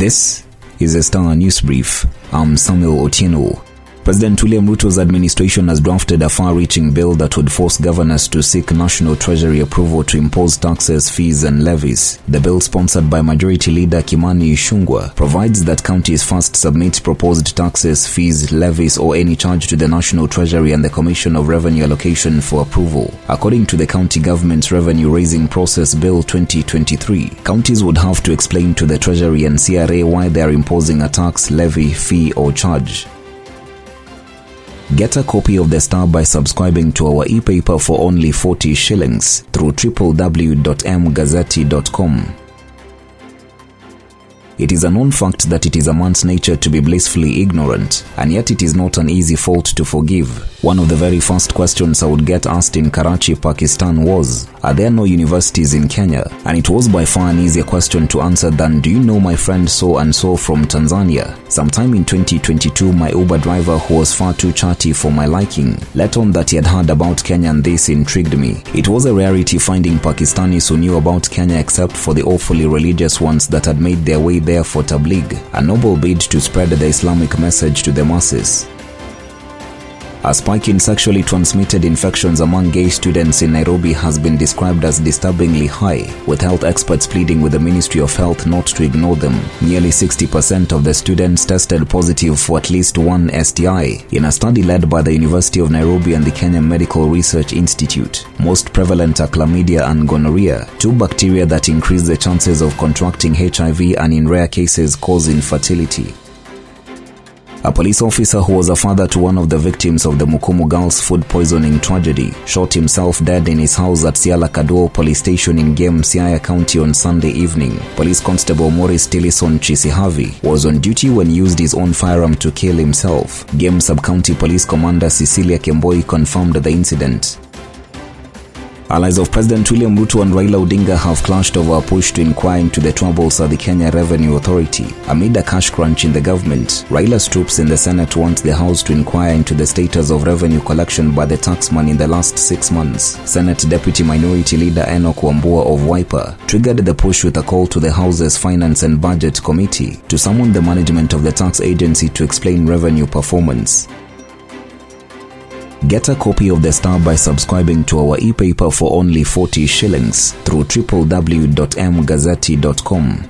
This is a Star News Brief. I'm Samuel Otieno. President William Ruto's administration has drafted a far-reaching bill that would force governors to seek National Treasury approval to impose taxes, fees and levies. The bill, sponsored by Majority Leader Kimani Ichung'wah, provides that counties first submit proposed taxes, fees, levies or any charge to the National Treasury and the Commission of Revenue Allocation for approval. According to the County Government's Revenue Raising Process Bill 2023, counties would have to explain to the Treasury and CRA why they are imposing a tax, levy, fee or charge. Get a copy of The Star by subscribing to our e-paper for only 40 shillings through www.mgazzetti.com. It is a known fact that it is a man's nature to be blissfully ignorant, and yet it is not an easy fault to forgive. One of the very first questions I would get asked in Karachi, Pakistan was, are there no universities in Kenya? And it was by far an easier question to answer than, do you know my friend so and so from Tanzania? Sometime in 2022, my Uber driver, who was far too chatty for my liking, let on that he had heard about Kenya, and this intrigued me. It was a rarity finding Pakistanis who knew about Kenya, except for the awfully religious ones that had made their way there for tabligh, a noble bid to spread the Islamic message to the masses. A spike in sexually transmitted infections among gay students in Nairobi has been described as disturbingly high, with health experts pleading with the Ministry of Health not to ignore them. Nearly 60% of the students tested positive for at least one STI in a study led by the University of Nairobi and the Kenya Medical Research Institute. Most prevalent are chlamydia and gonorrhea, two bacteria that increase the chances of contracting HIV and in rare cases cause infertility. A police officer who was a father to one of the victims of the Mukumu girls' food poisoning tragedy shot himself dead in his house at Siala Kaduo Police Station in Gem, Siaya County on Sunday evening. Police Constable Maurice Tillison Chisihavi was on duty when he used his own firearm to kill himself. Gem Sub-County Police Commander Cecilia Kemboi confirmed the incident. Allies of President William Ruto and Raila Odinga have clashed over a push to inquire into the troubles at the Kenya Revenue Authority. Amid a cash crunch in the government, Raila's troops in the Senate want the House to inquire into the status of revenue collection by the taxman in the last 6 months. Senate Deputy Minority Leader Enoch Wambua of Wiper triggered the push with a call to the House's Finance and Budget Committee to summon the management of the tax agency to explain revenue performance. Get a copy of The Star by subscribing to our e-paper for only 40 shillings through www.mgazzetti.com.